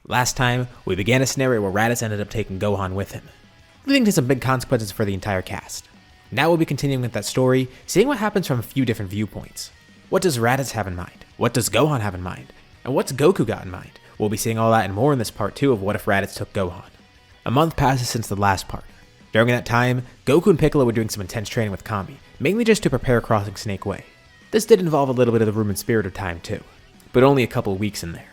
Last time, we began a scenario where Raditz ended up taking Gohan with him, leading to some big consequences for the entire cast. Now we'll be continuing with that story, seeing what happens from a few different viewpoints. What does Raditz have in mind? What does Gohan have in mind? And what's Goku got in mind? We'll be seeing all that and more in this part 2 of What If Raditz Took Gohan. A month passes since the last part. During that time, Goku and Piccolo were doing some intense training with Kame, mainly just to prepare crossing Snake Way. This did involve a little bit of the room and spirit of time too, but only a couple of weeks in there.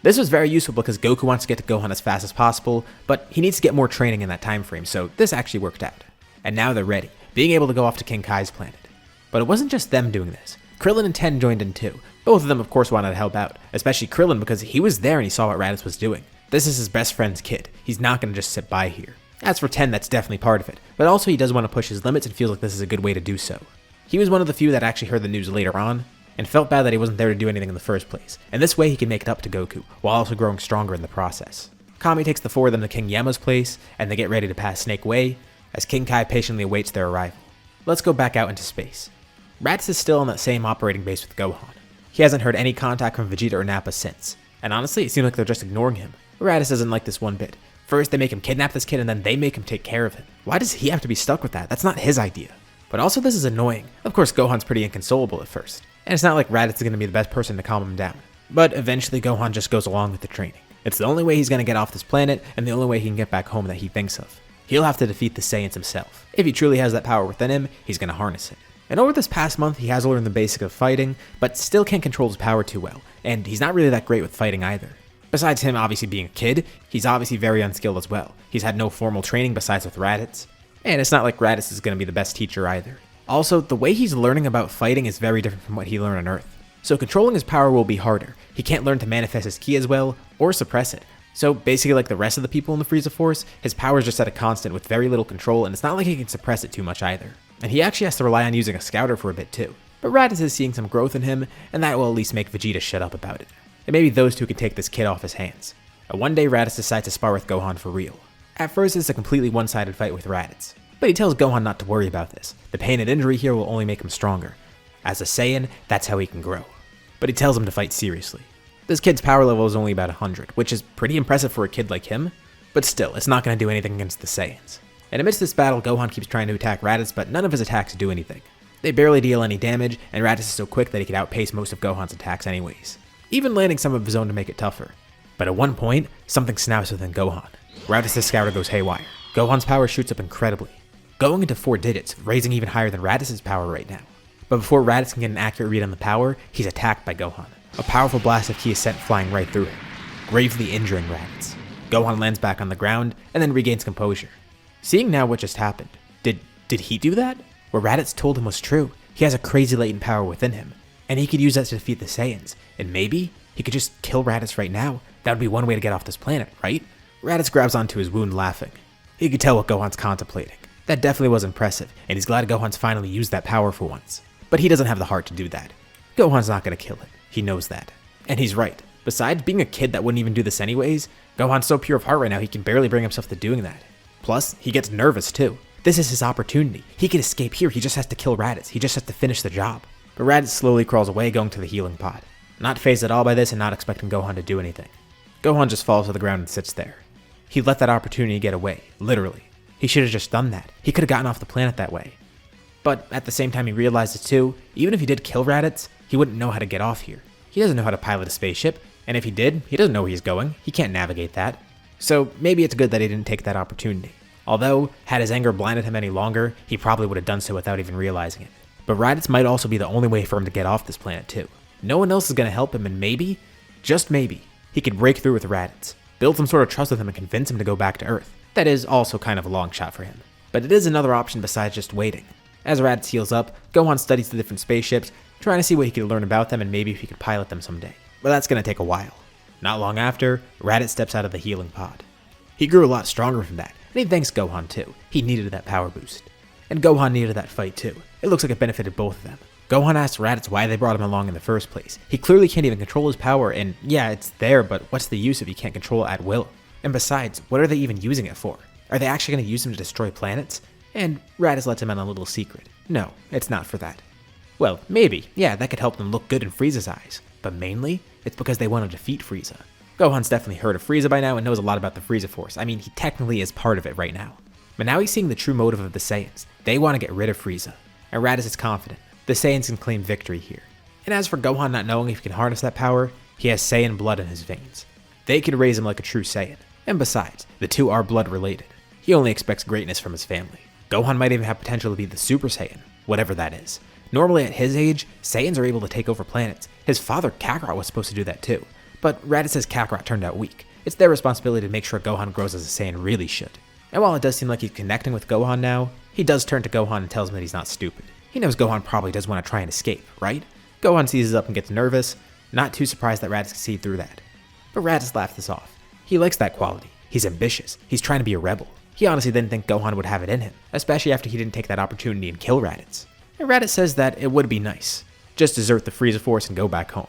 This was very useful because Goku wants to get to Gohan as fast as possible, but he needs to get more training in that time frame, so this actually worked out. And now they're ready, being able to go off to King Kai's planet. But it wasn't just them doing this. Krillin and Ten joined in too. Both of them of course wanted to help out, especially Krillin because he was there and he saw what Raditz was doing. This is his best friend's kid. He's not going to just sit by here. As for Ten, that's definitely part of it, but also he does want to push his limits and feels like this is a good way to do so. He was one of the few that actually heard the news later on, and felt bad that he wasn't there to do anything in the first place, and this way he can make it up to Goku, while also growing stronger in the process. Kame takes the four of them to King Yama's place, and they get ready to pass Snake Way, as King Kai patiently awaits their arrival. Let's go back out into space. Raditz is still on that same operating base with Gohan. He hasn't heard any contact from Vegeta or Nappa since, and honestly it seems like they're just ignoring him. Raditz doesn't like this one bit. First they make him kidnap this kid and then they make him take care of him. Why does he have to be stuck with that? That's not his idea. But also this is annoying. Of course Gohan's pretty inconsolable at first, and it's not like Raditz is going to be the best person to calm him down. But eventually Gohan just goes along with the training. It's the only way he's going to get off this planet, and the only way he can get back home that he thinks of. He'll have to defeat the Saiyans himself. If he truly has that power within him, he's going to harness it. And over this past month he has learned the basics of fighting, but still can't control his power too well, and he's not really that great with fighting either. Besides him obviously being a kid, he's obviously very unskilled as well. He's had no formal training besides with Raditz. And it's not like Raditz is going to be the best teacher either. Also, the way he's learning about fighting is very different from what he learned on Earth. So controlling his power will be harder. He can't learn to manifest his ki as well, or suppress it. So basically like the rest of the people in the Frieza Force, his power is just at a constant with very little control, and it's not like he can suppress it too much either. And he actually has to rely on using a scouter for a bit too. But Raditz is seeing some growth in him, and that will at least make Vegeta shut up about it. And maybe those two can take this kid off his hands. And one day Raditz decides to spar with Gohan for real. At first it's a completely one-sided fight with Raditz, but he tells Gohan not to worry about this. The pain and injury here will only make him stronger. As a Saiyan, that's how he can grow. But he tells him to fight seriously. This kid's power level is only about 100, which is pretty impressive for a kid like him, but still, it's not going to do anything against the Saiyans. And amidst this battle, Gohan keeps trying to attack Raditz, but none of his attacks do anything. They barely deal any damage, and Raditz is so quick that he can outpace most of Gohan's attacks anyways, even landing some of his own to make it tougher. But at one point, something snaps within Gohan. Raditz's scouter goes haywire. Gohan's power shoots up incredibly, going into 4 digits, raising even higher than Raditz's power right now. But before Raditz can get an accurate read on the power, he's attacked by Gohan. A powerful blast of ki is sent flying right through him, gravely injuring Raditz. Gohan lands back on the ground, and then regains composure. Seeing now what just happened, did he do that? What Raditz told him was true. He has a crazy latent power within him, and he could use that to defeat the Saiyans, and maybe he could just kill Raditz right now. That would be one way to get off this planet, right? Raditz grabs onto his wound laughing. He could tell what Gohan's contemplating. That definitely was impressive, and he's glad Gohan's finally used that power for once. But he doesn't have the heart to do that. Gohan's not going to kill him. He knows that. And he's right. Besides being a kid that wouldn't even do this anyways, Gohan's so pure of heart right now he can barely bring himself to doing that. Plus, he gets nervous too. This is his opportunity. He can escape here, he just has to kill Raditz. He just has to finish the job. But Raditz slowly crawls away, going to the healing pod. Not fazed at all by this and not expecting Gohan to do anything. Gohan just falls to the ground and sits there. He let that opportunity get away, literally. He should have just done that. He could have gotten off the planet that way. But at the same time he realizes too, even if he did kill Raditz, he wouldn't know how to get off here. He doesn't know how to pilot a spaceship, and if he did, he doesn't know where he's going. He can't navigate that. So maybe it's good that he didn't take that opportunity. Although, had his anger blinded him any longer, he probably would have done so without even realizing it. But Raditz might also be the only way for him to get off this planet too. No one else is going to help him, and maybe, just maybe, he could break through with Raditz, build some sort of trust with him and convince him to go back to Earth. That is also kind of a long shot for him. But it is another option besides just waiting. As Raditz heals up, Gohan studies the different spaceships, trying to see what he could learn about them and maybe if he could pilot them someday. But that's going to take a while. Not long after, Raditz steps out of the healing pod. He grew a lot stronger from that, and he thanks Gohan too. He needed that power boost. And Gohan needed that fight too. It looks like it benefited both of them. Gohan asks Raditz why they brought him along in the first place. He clearly can't even control his power, and yeah, it's there, but what's the use if he can't control it at will? And besides, what are they even using it for? Are they actually going to use him to destroy planets? And Raditz lets him in a little secret. No, it's not for that. Well, maybe, yeah, that could help them look good in Frieza's eyes, but mainly, it's because they want to defeat Frieza. Gohan's definitely heard of Frieza by now and knows a lot about the Frieza Force. I mean, he technically is part of it right now. But now he's seeing the true motive of the Saiyans. They want to get rid of Frieza. And Raditz is confident. The Saiyans can claim victory here. And as for Gohan not knowing if he can harness that power, he has Saiyan blood in his veins. They could raise him like a true Saiyan. And besides, the two are blood related. He only expects greatness from his family. Gohan might even have potential to be the Super Saiyan, whatever that is. Normally at his age, Saiyans are able to take over planets. His father Kakarot was supposed to do that too. But Raditz says Kakarot turned out weak. It's their responsibility to make sure Gohan grows as a Saiyan really should. And while it does seem like he's connecting with Gohan now, he does turn to Gohan and tells him that he's not stupid. He knows Gohan probably does want to try and escape, right? Gohan seizes up and gets nervous, not too surprised that Raditz can see through that. But Raditz laughs this off. He likes that quality. He's ambitious. He's trying to be a rebel. He honestly didn't think Gohan would have it in him, especially after he didn't take that opportunity and kill Raditz. And Raditz says that it would be nice. Just desert the Frieza Force and go back home.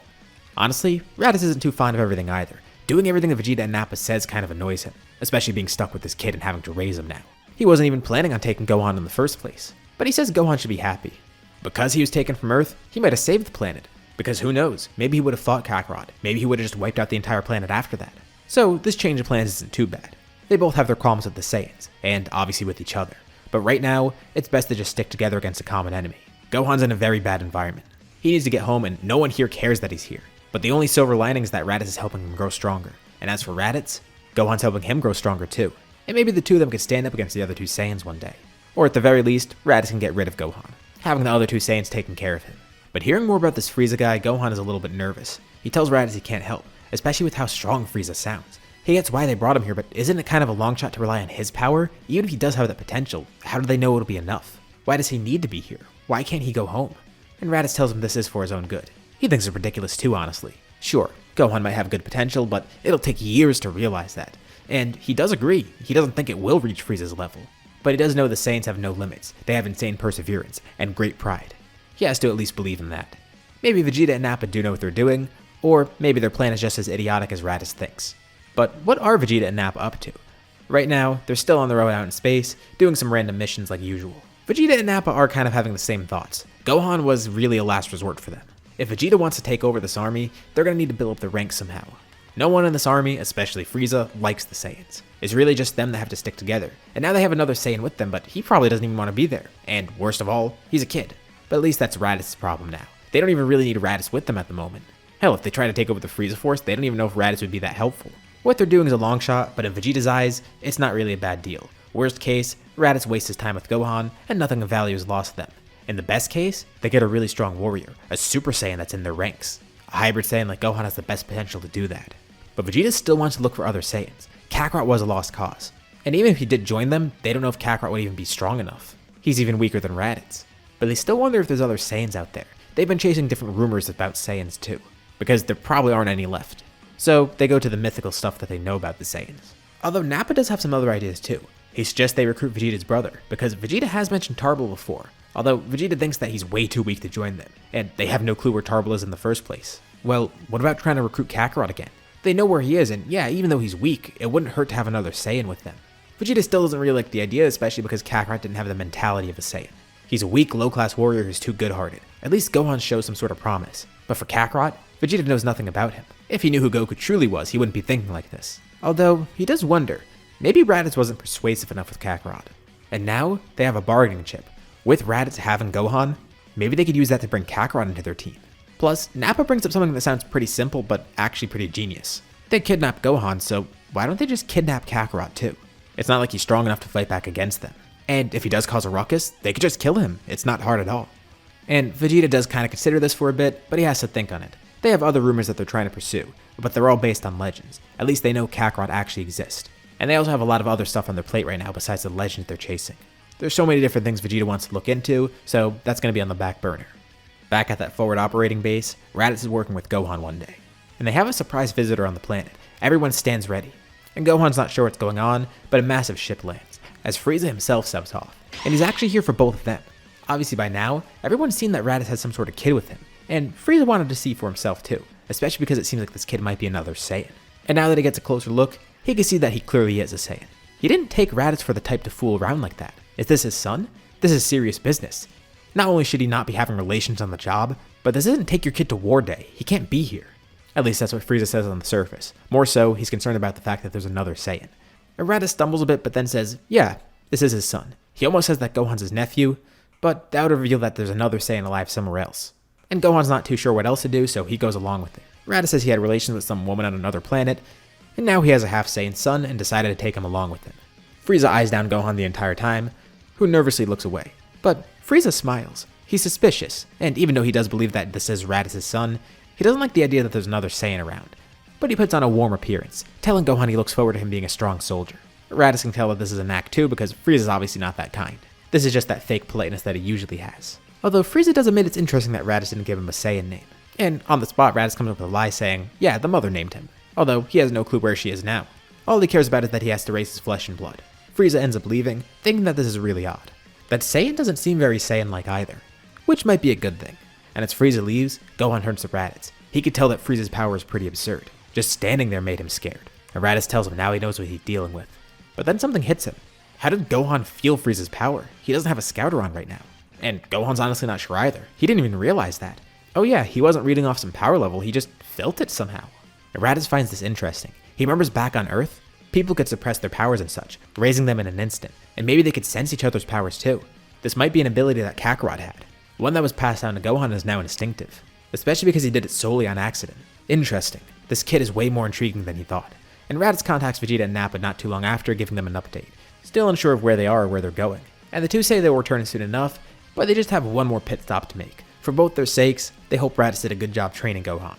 Honestly, Raditz isn't too fond of everything either. Doing everything that Vegeta and Nappa says kind of annoys him, especially being stuck with this kid and having to raise him now. He wasn't even planning on taking Gohan in the first place, but he says Gohan should be happy. Because he was taken from Earth, he might have saved the planet. Because who knows, maybe he would have fought Kakarot, maybe he would have just wiped out the entire planet after that. So this change of plans isn't too bad. They both have their qualms with the Saiyans, and obviously with each other. But right now, it's best to just stick together against a common enemy. Gohan's in a very bad environment. He needs to get home and no one here cares that he's here. But the only silver lining is that Raditz is helping him grow stronger. And as for Raditz, Gohan's helping him grow stronger too. And maybe the two of them could stand up against the other two Saiyans one day. Or at the very least, Raditz can get rid of Gohan, having the other two Saiyans taking care of him. But hearing more about this Frieza guy, Gohan is a little bit nervous. He tells Raditz he can't help, especially with how strong Frieza sounds. He gets why they brought him here, but isn't it kind of a long shot to rely on his power? Even if he does have that potential, how do they know it'll be enough? Why does he need to be here? Why can't he go home? And Raditz tells him this is for his own good. He thinks it's ridiculous too, honestly. Sure, Gohan might have good potential, but it'll take years to realize that. And he does agree, he doesn't think it will reach Frieza's level. But he does know the Saiyans have no limits, they have insane perseverance, and great pride. He has to at least believe in that. Maybe Vegeta and Nappa do know what they're doing, or maybe their plan is just as idiotic as Raditz thinks. But what are Vegeta and Nappa up to? Right now, they're still on the road out in space, doing some random missions like usual. Vegeta and Nappa are kind of having the same thoughts. Gohan was really a last resort for them. If Vegeta wants to take over this army, they're going to need to build up the ranks somehow. No one in this army, especially Frieza, likes the Saiyans. It's really just them that have to stick together. And now they have another Saiyan with them, but he probably doesn't even want to be there. And worst of all, he's a kid. But at least that's Raditz's problem now. They don't even really need Raditz with them at the moment. Hell, if they try to take over the Frieza Force, they don't even know if Raditz would be that helpful. What they're doing is a long shot, but in Vegeta's eyes, it's not really a bad deal. Worst case, Raditz wastes his time with Gohan, and nothing of value is lost to them. In the best case, they get a really strong warrior, a Super Saiyan that's in their ranks. A hybrid Saiyan like Gohan has the best potential to do that. But Vegeta still wants to look for other Saiyans. Kakarot was a lost cause. And even if he did join them, they don't know if Kakarot would even be strong enough. He's even weaker than Raditz. But they still wonder if there's other Saiyans out there. They've been chasing different rumors about Saiyans too, because there probably aren't any left. So they go to the mythical stuff that they know about the Saiyans. Although Nappa does have some other ideas too. He suggests they recruit Vegeta's brother, because Vegeta has mentioned Tarbell before, although Vegeta thinks that he's way too weak to join them, and they have no clue where Tarbell is in the first place. Well, what about trying to recruit Kakarot again? They know where he is, and yeah, even though he's weak, it wouldn't hurt to have another Saiyan with them. Vegeta still doesn't really like the idea, especially because Kakarot didn't have the mentality of a Saiyan. He's a weak, low-class warrior who's too good-hearted. At least Gohan shows some sort of promise. But for Kakarot, Vegeta knows nothing about him. If he knew who Goku truly was, he wouldn't be thinking like this. Although, he does wonder, maybe Raditz wasn't persuasive enough with Kakarot. And now, they have a bargaining chip. With Raditz having Gohan, maybe they could use that to bring Kakarot into their team. Plus, Nappa brings up something that sounds pretty simple, but actually pretty genius. They kidnapped Gohan, so why don't they just kidnap Kakarot too? It's not like he's strong enough to fight back against them. And if he does cause a ruckus, they could just kill him. It's not hard at all. And Vegeta does kind of consider this for a bit, but he has to think on it. They have other rumors that they're trying to pursue, but they're all based on legends. At least they know Kakarot actually exists. And they also have a lot of other stuff on their plate right now besides the legends they're chasing. There's so many different things Vegeta wants to look into, so that's going to be on the back burner. Back at that forward operating base, Raditz is working with Gohan one day. And they have a surprise visitor on the planet. Everyone stands ready. And Gohan's not sure what's going on, but a massive ship lands, as Frieza himself steps off. And he's actually here for both of them. Obviously by now, everyone's seen that Raditz has some sort of kid with him, and Frieza wanted to see for himself too, especially because it seems like this kid might be another Saiyan. And now that he gets a closer look, he can see that he clearly is a Saiyan. He didn't take Raditz for the type to fool around like that. Is this his son? This is serious business. Not only should he not be having relations on the job, but this isn't take your kid to war day. He can't be here. At least that's what Frieza says on the surface. More so, he's concerned about the fact that there's another Saiyan. Raditz stumbles a bit but then says, yeah, this is his son. He almost says that Gohan's his nephew, but that would reveal that there's another Saiyan alive somewhere else. And Gohan's not too sure what else to do, so he goes along with it. Raditz says he had relations with some woman on another planet, and now he has a half Saiyan son and decided to take him along with him. Frieza eyes down Gohan the entire time, who nervously looks away. But Frieza smiles. He's suspicious, and even though he does believe that this is Raditz's son, he doesn't like the idea that there's another Saiyan around. But he puts on a warm appearance, telling Gohan he looks forward to him being a strong soldier. Raditz can tell that this is an act too because Frieza's obviously not that kind. This is just that fake politeness that he usually has. Although Frieza does admit it's interesting that Raditz didn't give him a Saiyan name. And on the spot, Raditz comes up with a lie saying, yeah, the mother named him. Although he has no clue where she is now. All he cares about is that he has to raise his flesh and blood. Frieza ends up leaving, thinking that this is really odd. That Saiyan doesn't seem very Saiyan-like either, which might be a good thing. And as Frieza leaves, Gohan turns to Raditz. He could tell that Frieza's power is pretty absurd. Just standing there made him scared. And Raditz tells him now he knows what he's dealing with. But then something hits him. How did Gohan feel Frieza's power? He doesn't have a scouter on right now. And Gohan's honestly not sure either. He didn't even realize that. Oh yeah, he wasn't reading off some power level, he just felt it somehow. And Raditz finds this interesting. He remembers back on Earth, people could suppress their powers and such, raising them in an instant. And maybe they could sense each other's powers too. This might be an ability that Kakarot had. One that was passed down to Gohan and is now instinctive. Especially because he did it solely on accident. Interesting. This kid is way more intriguing than he thought. And Raditz contacts Vegeta and Nappa not too long after, giving them an update. Still unsure of where they are or where they're going. And the two say they will return soon enough, but they just have one more pit stop to make. For both their sakes, they hope Raditz did a good job training Gohan.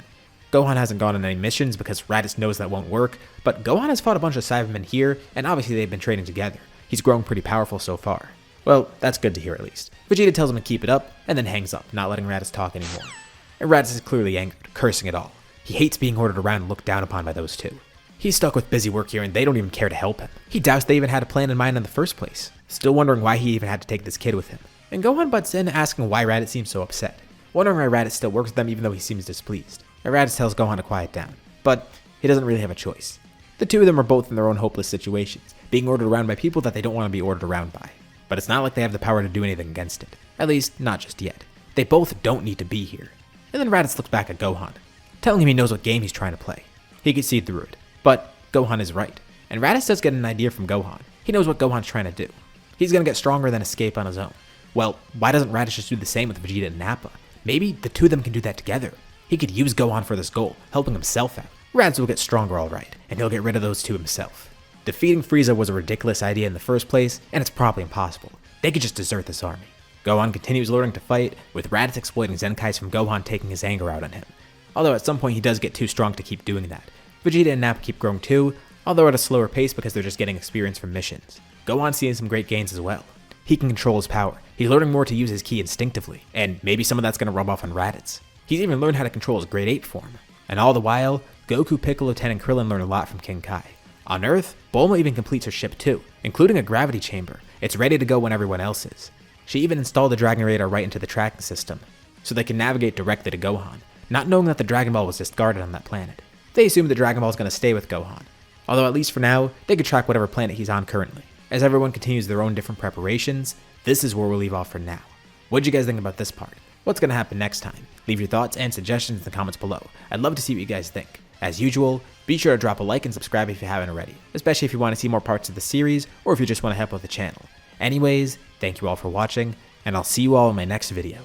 Gohan hasn't gone on any missions because Raditz knows that won't work, but Gohan has fought a bunch of Cybermen here, and obviously they've been training together. He's grown pretty powerful so far. Well, that's good to hear at least. Vegeta tells him to keep it up, and then hangs up, not letting Raditz talk anymore. And Raditz is clearly angered, cursing it all. He hates being ordered around and looked down upon by those two. He's stuck with busy work here and they don't even care to help him. He doubts they even had a plan in mind in the first place. Still wondering why he even had to take this kid with him. And Gohan butts in, asking why Raditz seems so upset. Wondering why Raditz still works with them even though he seems displeased. And Raditz tells Gohan to quiet down. But he doesn't really have a choice. The two of them are both in their own hopeless situations, being ordered around by people that they don't want to be ordered around by. But it's not like they have the power to do anything against it. At least, not just yet. They both don't need to be here. And then Raditz looks back at Gohan, telling him he knows what game he's trying to play. He could see through it. But Gohan is right. And Raditz does get an idea from Gohan. He knows what Gohan's trying to do. He's going to get stronger than escape on his own. Well, why doesn't Raditz just do the same with Vegeta and Nappa? Maybe the two of them can do that together. He could use Gohan for this goal, helping himself out. Raditz will get stronger alright, and he'll get rid of those two himself. Defeating Frieza was a ridiculous idea in the first place, and it's probably impossible. They could just desert this army. Gohan continues learning to fight, with Raditz exploiting Zenkais from Gohan taking his anger out on him. Although at some point he does get too strong to keep doing that. Vegeta and Nappa keep growing too, although at a slower pace because they're just getting experience from missions. Gohan's seeing some great gains as well. He can control his power, he's learning more to use his ki instinctively, and maybe some of that's going to rub off on Raditz. He's even learned how to control his Grade 8 form. And all the while, Goku, Piccolo, Ten, and Krillin learn a lot from King Kai. On Earth, Bulma even completes her ship too, including a gravity chamber. It's ready to go when everyone else is. She even installed the Dragon Radar right into the tracking system, so they can navigate directly to Gohan, not knowing that the Dragon Ball was discarded on that planet. They assume the Dragon Ball is going to stay with Gohan, although at least for now, they could track whatever planet he's on currently. As everyone continues their own different preparations, this is where we'll leave off for now. What'd you guys think about this part? What's going to happen next time? Leave your thoughts and suggestions in the comments below. I'd love to see what you guys think. As usual, be sure to drop a like and subscribe if you haven't already, especially if you want to see more parts of the series or if you just want to help out the channel. Anyways, thank you all for watching, and I'll see you all in my next video.